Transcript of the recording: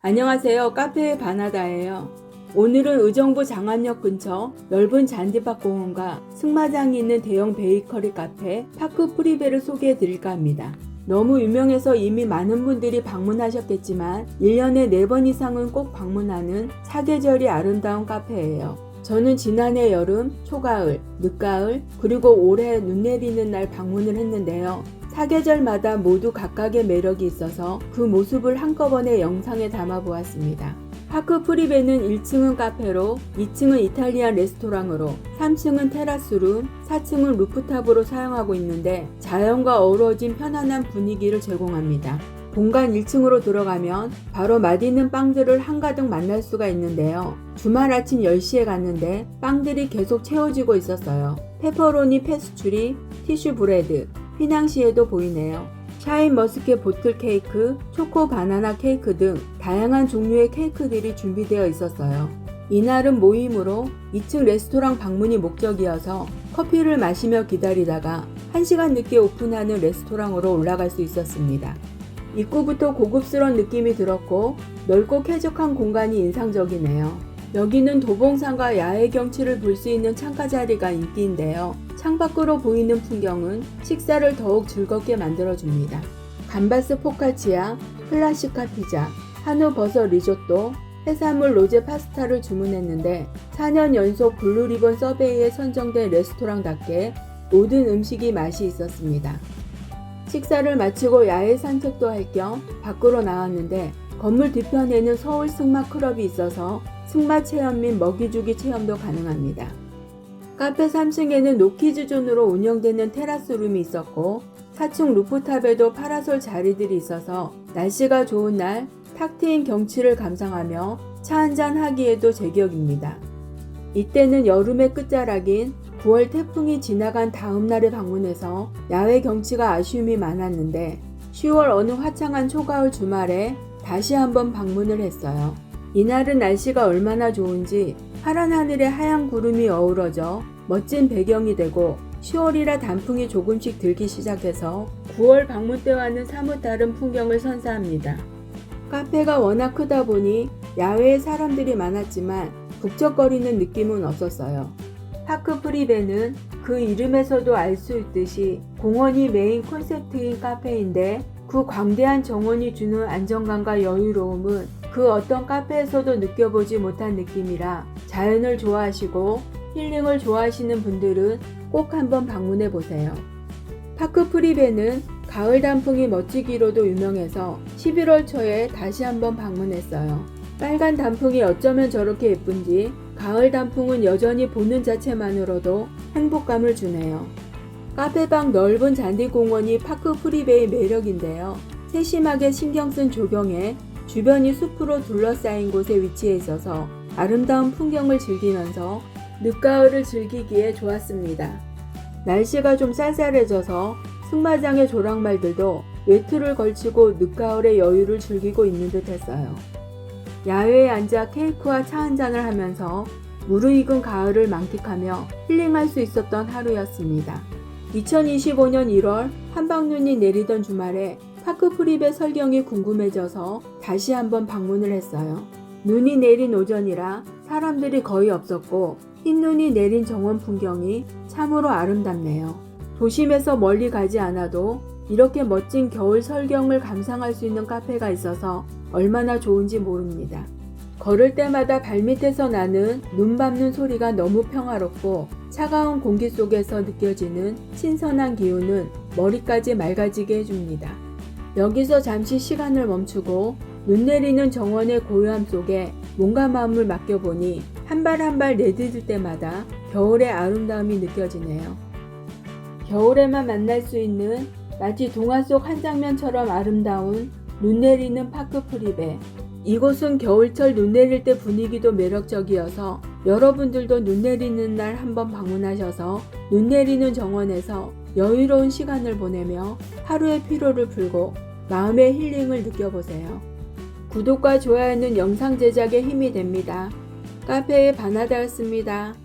안녕하세요. 카페의 바나다예요. 오늘은 의정부 장안역 근처 넓은 잔디밭 공원과 승마장이 있는 대형 베이커리 카페 파크 프리베를 소개해 드릴까 합니다. 너무 유명해서 이미 많은 분들이 방문하셨겠지만 1년에 4번 이상은 꼭 방문하는 사계절이 아름다운 카페예요. 저는 지난해 여름, 초가을, 늦가을, 그리고 올해 눈 내리는 날 방문을 했는데요. 사계절마다 모두 각각의 매력이 있어서 그 모습을 한꺼번에 영상에 담아 보았습니다. 파크 프리베는 1층은 카페로, 2층은 이탈리안 레스토랑으로, 3층은 테라스룸, 4층은 루프탑으로 사용하고 있는데 자연과 어우러진 편안한 분위기를 제공합니다. 본관 1층으로 들어가면 바로 맛있는 빵들을 한가득 만날 수가 있는데요. 주말 아침 10시에 갔는데 빵들이 계속 채워지고 있었어요. 페퍼로니 페스츄리, 티슈 브레드, 휘낭시에도 보이네요. 샤인 머스켓 보틀 케이크, 초코 바나나 케이크 등 다양한 종류의 케이크들이 준비되어 있었어요. 이날은 모임으로 2층 레스토랑 방문이 목적이어서 커피를 마시며 기다리다가 1시간 늦게 오픈하는 레스토랑으로 올라갈 수 있었습니다. 입구부터 고급스러운 느낌이 들었고 넓고 쾌적한 공간이 인상적이네요. 여기는 도봉산과 야외 경치를 볼 수 있는 창가 자리가 인기인데요. 창밖으로 보이는 풍경은 식사를 더욱 즐겁게 만들어줍니다. 감바스 포카치아, 클라시카 피자, 한우 버섯 리조또, 해산물 로제 파스타를 주문했는데 4년 연속 블루리본 서베이에 선정된 레스토랑답게 모든 음식이 맛이 있었습니다. 식사를 마치고 야외 산책도 할 겸 밖으로 나왔는데 건물 뒤편에는 서울 승마 클럽이 있어서 승마 체험 및 먹이주기 체험도 가능합니다. 카페 3층에는 노키즈존으로 운영되는 테라스룸이 있었고 4층 루프탑에도 파라솔 자리들이 있어서 날씨가 좋은 날 탁 트인 경치를 감상하며 차 한잔 하기에도 제격입니다. 이때는 여름의 끝자락인 9월 태풍이 지나간 다음 날에 방문해서 야외 경치가 아쉬움이 많았는데 10월 어느 화창한 초가을 주말에 다시 한번 방문을 했어요. 이날은 날씨가 얼마나 좋은지 파란 하늘에 하얀 구름이 어우러져 멋진 배경이 되고 10월이라 단풍이 조금씩 들기 시작해서 9월 방문 때와는 사뭇 다른 풍경을 선사합니다. 카페가 워낙 크다 보니 야외에 사람들이 많았지만 북적거리는 느낌은 없었어요. 파크 프리베는 그 이름에서도 알 수 있듯이 공원이 메인 콘셉트인 카페인데 그 광대한 정원이 주는 안정감과 여유로움은 그 어떤 카페에서도 느껴보지 못한 느낌이라 자연을 좋아하시고 힐링을 좋아하시는 분들은 꼭 한번 방문해 보세요. 파크 프리베는 가을 단풍이 멋지기로도 유명해서 11월 초에 다시 한번 방문했어요. 빨간 단풍이 어쩌면 저렇게 예쁜지 가을 단풍은 여전히 보는 자체만으로도 행복감을 주네요. 카페방 넓은 잔디공원이 파크 프리베의 매력인데요. 세심하게 신경 쓴 조경에 주변이 숲으로 둘러싸인 곳에 위치해 있어서 아름다운 풍경을 즐기면서 늦가을을 즐기기에 좋았습니다. 날씨가 좀 쌀쌀해져서 승마장의 조랑말들도 외투를 걸치고 늦가을의 여유를 즐기고 있는 듯 했어요. 야외에 앉아 케이크와 차 한잔을 하면서 무르익은 가을을 만끽하며 힐링할 수 있었던 하루였습니다. 2025년 1월 한방눈이 내리던 주말에 파크 프리베 설경이 궁금해져서 다시 한번 방문을 했어요. 눈이 내린 오전이라 사람들이 거의 없었고 흰눈이 내린 정원 풍경이 참으로 아름답네요. 도심에서 멀리 가지 않아도 이렇게 멋진 겨울 설경을 감상할 수 있는 카페가 있어서 얼마나 좋은지 모릅니다. 걸을 때마다 발밑에서 나는 눈 밟는 소리가 너무 평화롭고 차가운 공기 속에서 느껴지는 신선한 기운은 머리까지 맑아지게 해줍니다. 여기서 잠시 시간을 멈추고 눈 내리는 정원의 고요함 속에 몸과 마음을 맡겨보니 한 발 한 발 내디딜 때마다 겨울의 아름다움이 느껴지네요. 겨울에만 만날 수 있는 마치 동화 속 한 장면처럼 아름다운 눈 내리는 파크 프리베. 이곳은 겨울철 눈 내릴 때 분위기도 매력적이어서 여러분들도 눈 내리는 날 한번 방문하셔서 눈 내리는 정원에서 여유로운 시간을 보내며 하루의 피로를 풀고 마음의 힐링을 느껴보세요. 구독과 좋아요는 영상 제작에 힘이 됩니다. 카페의 바나다였습니다.